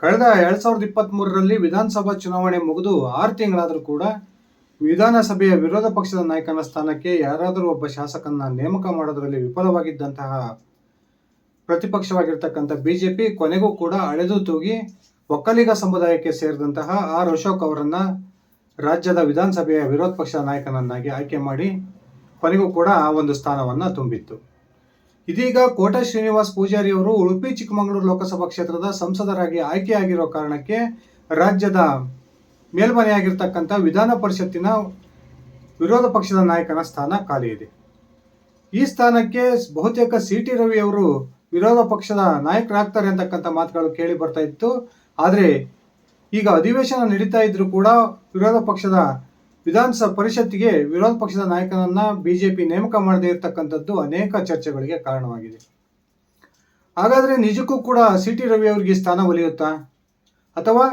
ಕಳೆದ 2023ರಲ್ಲಿ ವಿಧಾನಸಭಾ ಚುನಾವಣೆ ಮುಗಿದು 6 ತಿಂಗಳಾದರೂ ಕೂಡ ವಿಧಾನಸಭೆಯ ವಿರೋಧ ಪಕ್ಷದ ನಾಯಕನ ಸ್ಥಾನಕ್ಕೆ ಯಾರಾದರೂ ಒಬ್ಬ ಶಾಸಕನ ನೇಮಕ ಮಾಡೋದರಲ್ಲಿ ವಿಫಲವಾಗಿದ್ದಂತಹ ಪ್ರತಿಪಕ್ಷವಾಗಿರ್ತಕ್ಕಂಥ ಬಿಜೆಪಿ ಕೊನೆಗೂ ಕೂಡ ಅಳೆದು ತೂಗಿ ಒಕ್ಕಲಿಗ ಸಮುದಾಯಕ್ಕೆ ಸೇರಿದಂತಹ ಆರ್ ಅಶೋಕ್ ಅವರನ್ನ ರಾಜ್ಯದ ವಿಧಾನಸಭೆಯ ವಿರೋಧ ಪಕ್ಷದ ನಾಯಕನನ್ನಾಗಿ ಆಯ್ಕೆ ಮಾಡಿ ಕೊನೆಗೂ ಕೂಡ ಆ ಒಂದು ಸ್ಥಾನವನ್ನು ತುಂಬಿತ್ತು. ಇದೀಗ ಕೋಟ ಶ್ರೀನಿವಾಸ್ ಪೂಜಾರಿ ಅವರು ಉಡುಪಿ ಚಿಕ್ಕಮಗಳೂರು ಲೋಕಸಭಾ ಕ್ಷೇತ್ರದ ಸಂಸದರಾಗಿ ಆಯ್ಕೆಯಾಗಿರೋ ಕಾರಣಕ್ಕೆ ರಾಜ್ಯದ ಮೇಲ್ಮನೆಯಾಗಿರ್ತಕ್ಕಂಥ ವಿಧಾನ ಪರಿಷತ್ತಿನ ವಿರೋಧ ಪಕ್ಷದ ನಾಯಕನ ಸ್ಥಾನ ಖಾಲಿ ಇದೆ. ಈ ಸ್ಥಾನಕ್ಕೆ ಬಹುತೇಕ ಸಿ.ಟಿ. ರವಿ ಅವರು ವಿರೋಧ ಪಕ್ಷದ ನಾಯಕರಾಗ್ತಾರೆ ಅಂತಕ್ಕಂಥ ಮಾತುಗಳು ಕೇಳಿ ಬರ್ತಾ ಇತ್ತು. ಆದರೆ ಈಗ ಅಧಿವೇಶನ ನಡೀತಾ ಇದ್ರು ಕೂಡ ವಿರೋಧ ಪಕ್ಷದ ವಿಧಾನಸಭಾ ಪರಿಷತ್ತಿಗೆ ವಿರೋಧ ಪಕ್ಷದ ನಾಯಕನನ್ನ ಬಿಜೆಪಿ ನೇಮಕ ಮಾಡದೇ ಇರತಕ್ಕಂಥದ್ದು ಅನೇಕ ಚರ್ಚೆಗಳಿಗೆ ಕಾರಣವಾಗಿದೆ. ಹಾಗಾದ್ರೆ ನಿಜಕ್ಕೂ ಕೂಡ ಸಿ.ಟಿ. ರವಿ ಅವರಿಗೆ ಸ್ಥಾನ ಒಲಿಯುತ್ತಾ ಅಥವಾ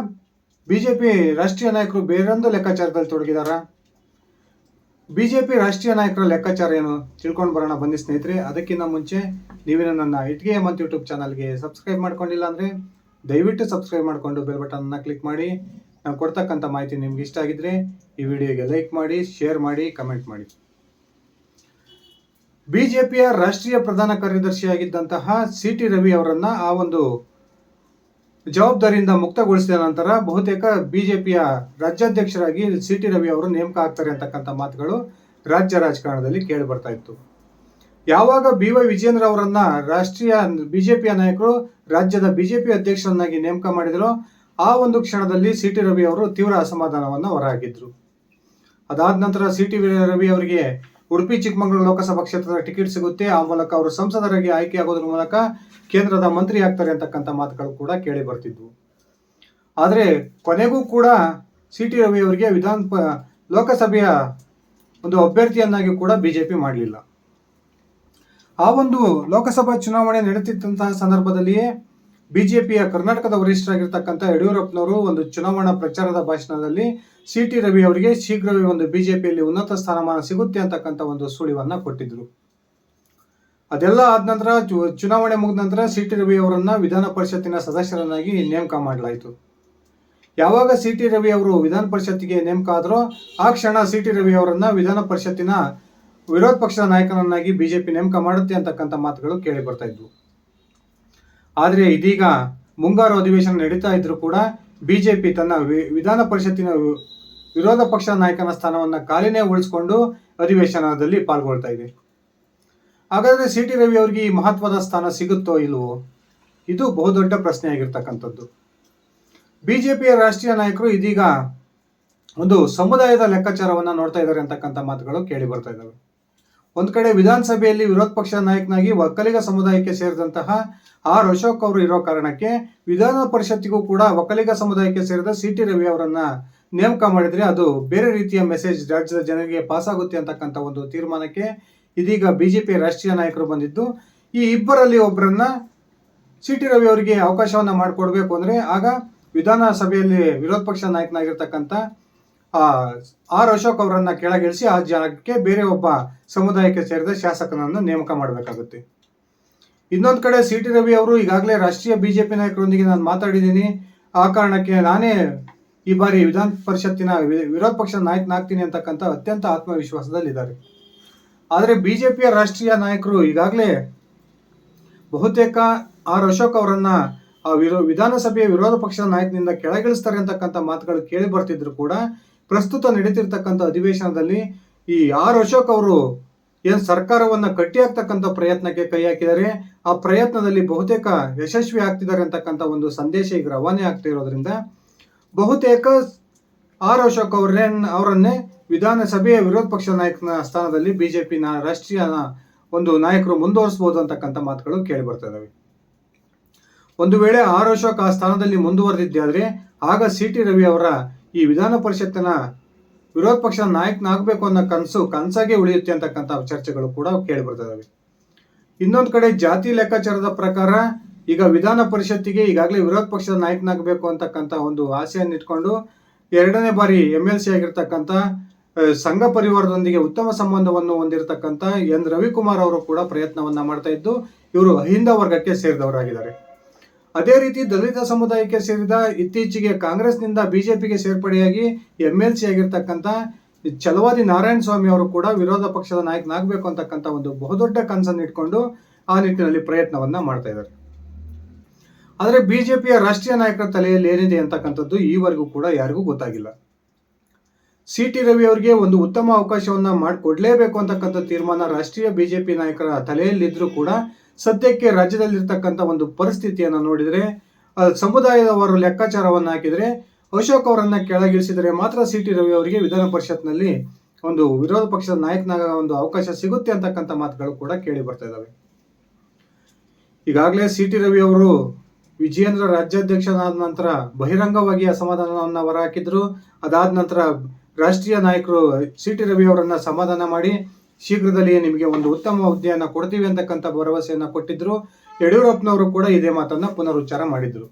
ಬಿಜೆಪಿ ರಾಷ್ಟ್ರೀಯ ನಾಯಕರು ಬೇರೊಂದು ಲೆಕ್ಕಾಚಾರದಲ್ಲಿ ತೊಡಗಿದಾರ? ಬಿಜೆಪಿ ರಾಷ್ಟ್ರೀಯ ನಾಯಕರ ಲೆಕ್ಕಾಚಾರ ಏನು ತಿಳ್ಕೊಂಡು ಬರೋಣ ಬನ್ನಿ ಸ್ನೇಹಿತರೆ. ಅದಕ್ಕಿಂತ ಮುಂಚೆ ನೀವೇನು ನನ್ನ ಇಟ್ಗೆ ಹೇಮಂತ್ ಯೂಟ್ಯೂಬ್ ಚಾನಲ್ಗೆ ಸಬ್ಸ್ಕ್ರೈಬ್ ಮಾಡ್ಕೊಂಡಿಲ್ಲ ಅಂದರೆ ದಯವಿಟ್ಟು ಸಬ್ಸ್ಕ್ರೈಬ್ ಮಾಡಿಕೊಂಡು ಬೆಲ್ ಬಟನ್ನ ಕ್ಲಿಕ್ ಮಾಡಿ. ನಾವು ಕೊಡ್ತಕ್ಕಂಥ ಮಾಹಿತಿ ನಿಮ್ಗೆ ಇಷ್ಟ ಆಗಿದ್ರೆ ಈ ವಿಡಿಯೋಗೆ ಲೈಕ್ ಮಾಡಿ, ಶೇರ್ ಮಾಡಿ, ಕಮೆಂಟ್ ಮಾಡಿ. ಬಿಜೆಪಿಯ ರಾಷ್ಟ್ರೀಯ ಪ್ರಧಾನ ಕಾರ್ಯದರ್ಶಿಯಾಗಿದ್ದಂತಹ ಸಿ.ಟಿ. ರವಿ ಅವರನ್ನ ಆ ಒಂದು ಜವಾಬ್ದಾರಿಯಿಂದ ಮುಕ್ತಗೊಳಿಸಿದ ನಂತರ ಬಹುತೇಕ ಬಿಜೆಪಿಯ ರಾಜ್ಯಾಧ್ಯಕ್ಷರಾಗಿ ಸಿ.ಟಿ. ರವಿ ಅವರು ನೇಮಕ ಆಗ್ತಾರೆ ಅಂತಕ್ಕಂಥ ಮಾತುಗಳು ರಾಜ್ಯ ರಾಜಕಾರಣದಲ್ಲಿ ಕೇಳಿ ಬರ್ತಾ ಇತ್ತು. ಯಾವಾಗ ಬಿ.ವೈ. ವಿಜೇಂದ್ರ ಅವರನ್ನ ರಾಷ್ಟ್ರೀಯ ಬಿಜೆಪಿಯ ನಾಯಕರು ರಾಜ್ಯದ ಬಿಜೆಪಿ ಅಧ್ಯಕ್ಷರನ್ನಾಗಿ ನೇಮಕ ಮಾಡಿದರೋ ಆ ಒಂದು ಕ್ಷಣದಲ್ಲಿ ಸಿ.ಟಿ. ರವಿ ಅವರು ತೀವ್ರ ಅಸಮಾಧಾನವನ್ನು ಹೊರಹಾಕಿದ್ರು. ಅದಾದ ನಂತರ ಸಿ.ಟಿ. ರವಿ ಅವರಿಗೆ ಉಡುಪಿ ಚಿಕ್ಕಮಗಳೂರು ಲೋಕಸಭಾ ಕ್ಷೇತ್ರದ ಟಿಕೆಟ್ ಸಿಗುತ್ತೆ. ಆ ಮೂಲಕ ಅವರು ಸಂಸದರಾಗಿ ಆಯ್ಕೆಯಾಗೋದ್ರ ಮೂಲಕ ಕೇಂದ್ರದ ಮಂತ್ರಿ ಆಗ್ತಾರೆ ಅಂತಕ್ಕಂಥ ಮಾತುಗಳು ಕೂಡ ಕೇಳಿ ಬರ್ತಿದ್ವು. ಆದರೆ ಕೊನೆಗೂ ಕೂಡ ಸಿ.ಟಿ. ರವಿ ಅವರಿಗೆ ಲೋಕಸಭೆಯ ಒಂದು ಅಭ್ಯರ್ಥಿಯನ್ನಾಗಿ ಕೂಡ ಬಿಜೆಪಿ ಮಾಡಲಿಲ್ಲ. ಆ ಒಂದು ಲೋಕಸಭಾ ಚುನಾವಣೆ ನಡೆಯುತ್ತಿದ್ದಂತಹ ಸಂದರ್ಭದಲ್ಲಿಯೇ ಬಿಜೆಪಿಯ ಕರ್ನಾಟಕದ ವರಿಷ್ಠರಾಗಿರ್ತಕ್ಕಂಥ ಯಡಿಯೂರಪ್ಪನವರು ಒಂದು ಚುನಾವಣಾ ಪ್ರಚಾರದ ಭಾಷಣದಲ್ಲಿ ಸಿ.ಟಿ. ರವಿ ಅವರಿಗೆ ಶೀಘ್ರವೇ ಒಂದು ಬಿಜೆಪಿಯಲ್ಲಿ ಉನ್ನತ ಸ್ಥಾನಮಾನ ಸಿಗುತ್ತೆ ಅಂತಕ್ಕಂಥ ಒಂದು ಸುಳಿವನ್ನ ಕೊಟ್ಟಿದ್ರು. ಅದೆಲ್ಲ ಆದ ನಂತರ ಚುನಾವಣೆ ಮುಗಿದ ನಂತರ ಸಿ.ಟಿ. ರವಿ ಅವರನ್ನ ವಿಧಾನ ಪರಿಷತ್ತಿನ ಸದಸ್ಯರನ್ನಾಗಿ ನೇಮಕ ಮಾಡಲಾಯಿತು. ಯಾವಾಗ ಸಿ.ಟಿ. ರವಿ ಅವರು ವಿಧಾನ ಪರಿಷತ್ತಿಗೆ ನೇಮಕ ಆದ್ರೋ ಆ ಕ್ಷಣ ಸಿ.ಟಿ. ರವಿ ಅವರನ್ನ ವಿಧಾನ ಪರಿಷತ್ತಿನ ವಿರೋಧ ಪಕ್ಷದ ನಾಯಕನನ್ನಾಗಿ ಬಿಜೆಪಿ ನೇಮಕ ಮಾಡುತ್ತೆ ಅಂತಕ್ಕಂಥ ಮಾತುಗಳು ಕೇಳಿ ಬರ್ತಾ ಇದ್ವು. ಆದರೆ ಇದೀಗ ಮುಂಗಾರು ಅಧಿವೇಶನ ನಡೀತಾ ಇದ್ರು ಕೂಡ ಬಿಜೆಪಿ ತನ್ನ ವಿಧಾನ ಪರಿಷತ್ತಿನ ವಿರೋಧ ಪಕ್ಷದ ನಾಯಕನ ಸ್ಥಾನವನ್ನು ಖಾಲಿನೇ ಉಳಿಸಿಕೊಂಡು ಅಧಿವೇಶನದಲ್ಲಿ ಪಾಲ್ಗೊಳ್ತಾ ಇದೆ. ಹಾಗಾದ್ರೆ ಸಿ.ಟಿ. ರವಿ ಅವರಿಗೆ ಈ ಮಹತ್ವದ ಸ್ಥಾನ ಸಿಗುತ್ತೋ ಇಲ್ವೋ, ಇದು ಬಹುದೊಡ್ಡ ಪ್ರಶ್ನೆ ಆಗಿರ್ತಕ್ಕಂಥದ್ದು. ಬಿಜೆಪಿಯ ರಾಷ್ಟ್ರೀಯ ನಾಯಕರು ಇದೀಗ ಒಂದು ಸಮುದಾಯದ ಲೆಕ್ಕಾಚಾರವನ್ನ ನೋಡ್ತಾ ಇದ್ದಾರೆ ಅಂತಕ್ಕಂಥ ಮಾತುಗಳು ಕೇಳಿ ಬರ್ತಾ ಇದ್ದಾವೆ. ಒಂದ್ ಕಡೆ ವಿಧಾನಸಭೆಯಲ್ಲಿ ವಿರೋಧ ಪಕ್ಷದ ನಾಯಕನಾಗಿ ಒಕ್ಕಲಿಗ ಸಮುದಾಯಕ್ಕೆ ಸೇರಿದಂತಹ ಆರ್ ಅಶೋಕ್ ಅವರು ಇರೋ ಕಾರಣಕ್ಕೆ ವಿಧಾನ ಪರಿಷತ್ತಿಗೂ ಕೂಡ ಒಕ್ಕಲಿಗ ಸಮುದಾಯಕ್ಕೆ ಸೇರಿದ ಸಿ.ಟಿ. ರವಿ ಅವರನ್ನ ನೇಮಕ ಮಾಡಿದ್ರೆ ಅದು ಬೇರೆ ರೀತಿಯ ಮೆಸೇಜ್ ರಾಜ್ಯದ ಜನರಿಗೆ ಪಾಸ್ ಆಗುತ್ತೆ ಅಂತಕ್ಕಂಥ ಒಂದು ತೀರ್ಮಾನಕ್ಕೆ ಇದೀಗ ಬಿಜೆಪಿ ರಾಷ್ಟ್ರೀಯ ನಾಯಕರು ಬಂದಿದ್ದು, ಈ ಇಬ್ಬರಲ್ಲಿ ಒಬ್ಬರನ್ನ ಸಿ.ಟಿ. ರವಿ ಅವರಿಗೆ ಅವಕಾಶವನ್ನ ಮಾಡಿಕೊಡ್ಬೇಕು ಅಂದ್ರೆ ಆಗ ವಿಧಾನಸಭೆಯಲ್ಲಿ ವಿರೋಧ ಪಕ್ಷದ ನಾಯಕನಾಗಿರ್ತಕ್ಕಂಥ ಆರ್ ಅಶೋಕ್ ಅವರನ್ನ ಕೆಳಗಿಳಿಸಿ ಆ ಜಾಗಕ್ಕೆ ಬೇರೆ ಒಬ್ಬ ಸಮುದಾಯಕ್ಕೆ ಸೇರಿದ ಶಾಸಕನನ್ನು ನೇಮಕ ಮಾಡಬೇಕಾಗುತ್ತೆ. ಇನ್ನೊಂದು ಕಡೆ ಸಿ.ಟಿ. ರವಿ ಅವರು ಈಗಾಗಲೇ ರಾಷ್ಟ್ರೀಯ ಬಿಜೆಪಿ ನಾಯಕರೊಂದಿಗೆ ನಾನು ಮಾತಾಡಿದ್ದೀನಿ, ಆ ಕಾರಣಕ್ಕೆ ನಾನೇ ಈ ಬಾರಿ ವಿಧಾನ ಪರಿಷತ್ತಿನ ವಿರೋಧ ಪಕ್ಷದ ನಾಯಕನಾಗ್ತೀನಿ ಅಂತಕ್ಕಂಥ ಅತ್ಯಂತ ಆತ್ಮವಿಶ್ವಾಸದಲ್ಲಿದ್ದಾರೆ. ಆದರೆ ಬಿಜೆಪಿಯ ರಾಷ್ಟ್ರೀಯ ನಾಯಕರು ಈಗಾಗಲೇ ಬಹುತೇಕ ಆರ್ ಅಶೋಕ್ ಅವರನ್ನ ಆ ವಿಧಾನಸಭೆಯ ವಿರೋಧ ಪಕ್ಷದ ನಾಯಕನಿಂದ ಕೆಳಗಿಳಿಸ್ತಾರೆ ಅಂತಕ್ಕಂಥ ಮಾತುಗಳು ಕೇಳಿ ಬರ್ತಿದ್ರು ಕೂಡ ಪ್ರಸ್ತುತ ನಡೀತಿರ್ತಕ್ಕಂಥ ಅಧಿವೇಶನದಲ್ಲಿ ಈ ಆರ್ ಅಶೋಕ್ ಅವರು ಏನ್ ಸರ್ಕಾರವನ್ನ ಕಟ್ಟಿ ಹಾಕ್ತಕ್ಕಂಥ ಪ್ರಯತ್ನಕ್ಕೆ ಕೈ ಹಾಕಿದ್ದಾರೆ. ಆ ಪ್ರಯತ್ನದಲ್ಲಿ ಬಹುತೇಕ ಯಶಸ್ವಿ ಆಗ್ತಿದ್ದಾರೆ ಅಂತಕ್ಕಂಥ ಒಂದು ಸಂದೇಶ ಈಗ ರವಾನೆ ಆಗ್ತಿರೋದ್ರಿಂದ ಬಹುತೇಕ ಆರ್ ಅಶೋಕ್ ಅವರನ್ನೇ ವಿಧಾನಸಭೆಯ ವಿರೋಧ ಪಕ್ಷದ ನಾಯಕನ ಸ್ಥಾನದಲ್ಲಿ ಬಿಜೆಪಿ ರಾಷ್ಟ್ರೀಯ ಒಂದು ನಾಯಕರು ಮುಂದುವರಿಸಬಹುದು ಅಂತಕ್ಕಂಥ ಮಾತುಗಳು ಕೇಳಿ ಬರ್ತಾ ಇದಾವೆ. ಒಂದು ವೇಳೆ ಆರ್ ಅಶೋಕ್ ಆ ಸ್ಥಾನದಲ್ಲಿ ಮುಂದುವರೆದಿದ್ದಾದ್ರೆ ಆಗ ಸಿ.ಟಿ. ರವಿ ಅವರ ಈ ವಿಧಾನ ಪರಿಷತ್ತಿನ ವಿರೋಧ ಪಕ್ಷದ ನಾಯಕನಾಗಬೇಕು ಅನ್ನೋ ಕನಸಾಗೆ ಉಳಿಯುತ್ತೆ ಅಂತಕ್ಕಂಥ ಚರ್ಚೆಗಳು ಕೂಡ ಕೇಳಿ ಬರ್ತಾ ಇದಾವೆ. ಇನ್ನೊಂದು ಕಡೆ ಜಾತಿ ಲೆಕ್ಕಾಚಾರದ ಪ್ರಕಾರ ಈಗ ವಿಧಾನ ಪರಿಷತ್ತಿಗೆ ಈಗಾಗಲೇ ವಿರೋಧ ಪಕ್ಷದ ನಾಯಕನಾಗಬೇಕು ಅಂತಕ್ಕಂಥ ಒಂದು ಆಸೆಯನ್ನು ಇಟ್ಕೊಂಡು 2ನೇ ಬಾರಿ MLC ಆಗಿರ್ತಕ್ಕಂಥ ಸಂಘ ಪರಿವಾರದೊಂದಿಗೆ ಉತ್ತಮ ಸಂಬಂಧವನ್ನು ಹೊಂದಿರತಕ್ಕಂಥ ಎನ್ ರವಿಕುಮಾರ್ ಅವರು ಕೂಡ ಪ್ರಯತ್ನವನ್ನ ಮಾಡ್ತಾ ಇದ್ದು ಇವರು ಅಹಿಂದ ವರ್ಗಕ್ಕೆ ಸೇರಿದವರಾಗಿದ್ದಾರೆ. ಅದೇ ರೀತಿ ದಲಿತ ಸಮುದಾಯಕ್ಕೆ ಸೇರಿದ ಇತ್ತೀಚೆಗೆ ಕಾಂಗ್ರೆಸ್ನಿಂದ ಬಿಜೆಪಿಗೆ ಸೇರ್ಪಡೆಯಾಗಿ MLC ಆಗಿರ್ತಕ್ಕಂಥ ಛಲವಾದಿ ನಾರಾಯಣ ಸ್ವಾಮಿ ಅವರು ಕೂಡ ವಿರೋಧ ಪಕ್ಷದ ನಾಯಕನಾಗಬೇಕು ಅಂತಕ್ಕಂಥ ಒಂದು ಬಹುದೊಡ್ಡ ಕನಸನ್ನು ಇಟ್ಕೊಂಡು ಆ ನಿಟ್ಟಿನಲ್ಲಿ ಪ್ರಯತ್ನವನ್ನ ಮಾಡ್ತಾ ಇದ್ದಾರೆ. ಆದರೆ ಬಿಜೆಪಿಯ ರಾಷ್ಟ್ರೀಯ ನಾಯಕರ ತಲೆಯಲ್ಲಿ ಏನಿದೆ ಅಂತಕ್ಕಂಥದ್ದು ಈವರೆಗೂ ಕೂಡ ಯಾರಿಗೂ ಗೊತ್ತಾಗಿಲ್ಲ. CT ರವಿ ಅವರಿಗೆ ಒಂದು ಉತ್ತಮ ಅವಕಾಶವನ್ನ ಮಾಡಿಕೊಡ್ಲೇಬೇಕು ಅಂತಕ್ಕಂಥ ತೀರ್ಮಾನ ರಾಷ್ಟ್ರೀಯ ಬಿಜೆಪಿ ನಾಯಕರ ತಲೆಯಲ್ಲಿದ್ರೂ ಕೂಡ ಸದ್ಯಕ್ಕೆ ರಾಜ್ಯದಲ್ಲಿರ್ತಕ್ಕಂಥ ಒಂದು ಪರಿಸ್ಥಿತಿಯನ್ನು ನೋಡಿದರೆ ಸಮುದಾಯದವರು ಲೆಕ್ಕಾಚಾರವನ್ನು ಹಾಕಿದರೆ ಅಶೋಕ್ ಅವರನ್ನ ಕೆಳಗಿಳಿಸಿದರೆ ಮಾತ್ರ CT ರವಿ ಅವರಿಗೆ ವಿಧಾನ ಪರಿಷತ್ನಲ್ಲಿ ಒಂದು ವಿರೋಧ ಪಕ್ಷದ ನಾಯಕನಾಗ ಒಂದು ಅವಕಾಶ ಸಿಗುತ್ತೆ ಅಂತಕ್ಕಂಥ ಮಾತುಗಳು ಕೂಡ ಕೇಳಿ ಬರ್ತಾ ಇದ್ದಾವೆ. ಈಗಾಗಲೇ CT ರವಿ ಅವರು ವಿಜಯೇಂದ್ರ ರಾಜ್ಯಾಧ್ಯಕ್ಷನಾದ ನಂತರ ಬಹಿರಂಗವಾಗಿ ಅಸಮಾಧಾನವನ್ನು ಹೊರಹಾಕಿದ್ರು. ಅದಾದ ನಂತರ ರಾಷ್ಟ್ರೀಯ ನಾಯಕರು CT ರವಿ ಅವರನ್ನ ಸಮಾಧಾನ ಮಾಡಿ ಶೀಘ್ರದಲ್ಲಿ ನಿಮಗೆ ಒಂದು ಉತ್ತಮ ಹುದ್ದೆಯನ್ನ ಕೊಡ್ತೀವಿ ಅಂತಕ್ಕಂಥ ಭರವಸೆಯನ್ನ ಕೊಟ್ಟಿದ್ರು. ಯಡಿಯೂರಪ್ಪನವರು ಕೂಡ ಇದೇ ಮಾತನ್ನ ಪುನರುಚ್ಚಾರ ಮಾಡಿದ್ರು.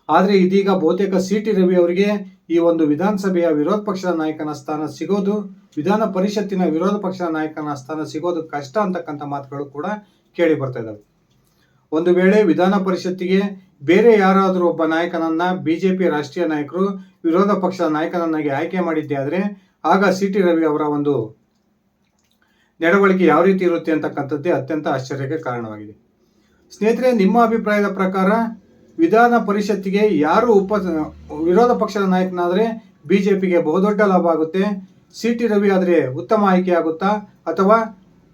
ಆದ್ರೆ ಇದೀಗ ಬಹುತೇಕ CT ರವಿ ಅವರಿಗೆ ಈ ಒಂದು ವಿಧಾನಸಭೆಯ ವಿರೋಧ ಪಕ್ಷದ ನಾಯಕನ ಸ್ಥಾನ ಸಿಗೋದು, ವಿಧಾನ ಪರಿಷತ್ತಿನ ವಿರೋಧ ಪಕ್ಷದ ನಾಯಕನ ಸ್ಥಾನ ಸಿಗೋದು ಕಷ್ಟ ಅಂತಕ್ಕಂಥ ಮಾತುಗಳು ಕೂಡ ಕೇಳಿ ಬರ್ತಾ ಇದ್ದಾವೆ. ಒಂದು ವೇಳೆ ವಿಧಾನ ಪರಿಷತ್ತಿಗೆ ಬೇರೆ ಯಾರಾದರೂ ಒಬ್ಬ ನಾಯಕನನ್ನ ಬಿಜೆಪಿ ರಾಷ್ಟ್ರೀಯ ನಾಯಕರು ವಿರೋಧ ಪಕ್ಷದ ನಾಯಕನನ್ನಾಗಿ ಆಯ್ಕೆ ಮಾಡಿದ್ದೆ ಆದ್ರೆ ಆಗ CT ರವಿ ಅವರ ಒಂದು ನಡವಳಿಕೆ ಯಾವ ರೀತಿ ಇರುತ್ತೆ ಅಂತಕ್ಕಂಥದ್ದೇ ಅತ್ಯಂತ ಆಶ್ಚರ್ಯಕ್ಕೆ ಕಾರಣವಾಗಿದೆ. ಸ್ನೇಹಿತರೆ, ನಿಮ್ಮ ಅಭಿಪ್ರಾಯದ ಪ್ರಕಾರ ವಿಧಾನ ಪರಿಷತ್ತಿಗೆ ಯಾರು ವಿರೋಧ ಪಕ್ಷದ ನಾಯಕನಾದ್ರೆ ಬಿಜೆಪಿಗೆ ಬಹುದೊಡ್ಡ ಲಾಭ ಆಗುತ್ತೆ? CT ರವಿ ಆದ್ರೆ ಉತ್ತಮ ಆಯ್ಕೆ ಆಗುತ್ತಾ, ಅಥವಾ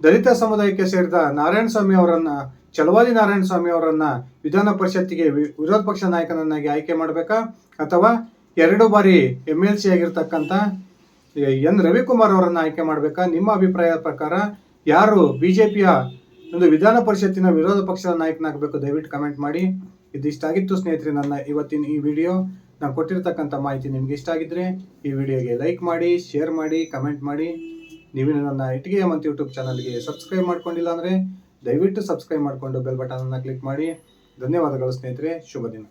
ದಲಿತ ಸಮುದಾಯಕ್ಕೆ ಸೇರಿದ ನಾರಾಯಣ ಸ್ವಾಮಿ ಅವರನ್ನ ಛಲವಾದಿ ನಾರಾಯಣ ಸ್ವಾಮಿ ಅವರನ್ನ ವಿಧಾನ ಪರಿಷತ್ತಿಗೆ ವಿರೋಧ ಪಕ್ಷ ನಾಯಕನನ್ನಾಗಿ ಆಯ್ಕೆ ಮಾಡಬೇಕಾ, ಅಥವಾ 2 ಬಾರಿ MLC ಆಗಿರ್ತಕ್ಕಂಥ N ರವಿಕುಮಾರ್ ಅವರನ್ನ ಆಯ್ಕೆ ಮಾಡಬೇಕಾ? ನಿಮ್ಮ ಅಭಿಪ್ರಾಯದ ಪ್ರಕಾರ ಯಾರು ಬಿಜೆಪಿಯ ಒಂದು ವಿಧಾನ ಪರಿಷತ್ತಿನ ವಿರೋಧ ಪಕ್ಷದ ನಾಯಕನಾಗಬೇಕು? ದಯವಿಟ್ಟು ಕಮೆಂಟ್ ಮಾಡಿ. ಇದಿಷ್ಟಾಗಿತ್ತು ಸ್ನೇಹಿತರೆ ನನ್ನ ಇವತ್ತಿನ ಈ ವಿಡಿಯೋ. ನಾನು ಕೊಟ್ಟಿರ್ತಕ್ಕಂಥ ಮಾಹಿತಿ ನಿಮ್ಗೆ ಇಷ್ಟ ಆಗಿದ್ರೆ ಈ ವಿಡಿಯೋಗೆ ಲೈಕ್ ಮಾಡಿ, ಶೇರ್ ಮಾಡಿ, ಕಮೆಂಟ್ ಮಾಡಿ. ನೀವು ನನ್ನ ಇಟ್ಟಿಗೆ ಹೇಮಂತ್ ಯೂಟ್ಯೂಬ್ ಚಾನಲ್ಗೆ ಸಬ್ಸ್ಕ್ರೈಬ್ ಮಾಡ್ಕೊಂಡಿಲ್ಲ ಅಂದರೆ ದಯವಿಟ್ಟು ಸಬ್ಸ್ಕ್ರೈಬ್ ಮಾಡಿಕೊಂಡು ಬೆಲ್ ಬಟನ್ ಅನ್ನು ಕ್ಲಿಕ್ ಮಾಡಿ. ಧನ್ಯವಾದಗಳು ಸ್ನೇಹಿತರೆ, ಶುಭ ದಿನ.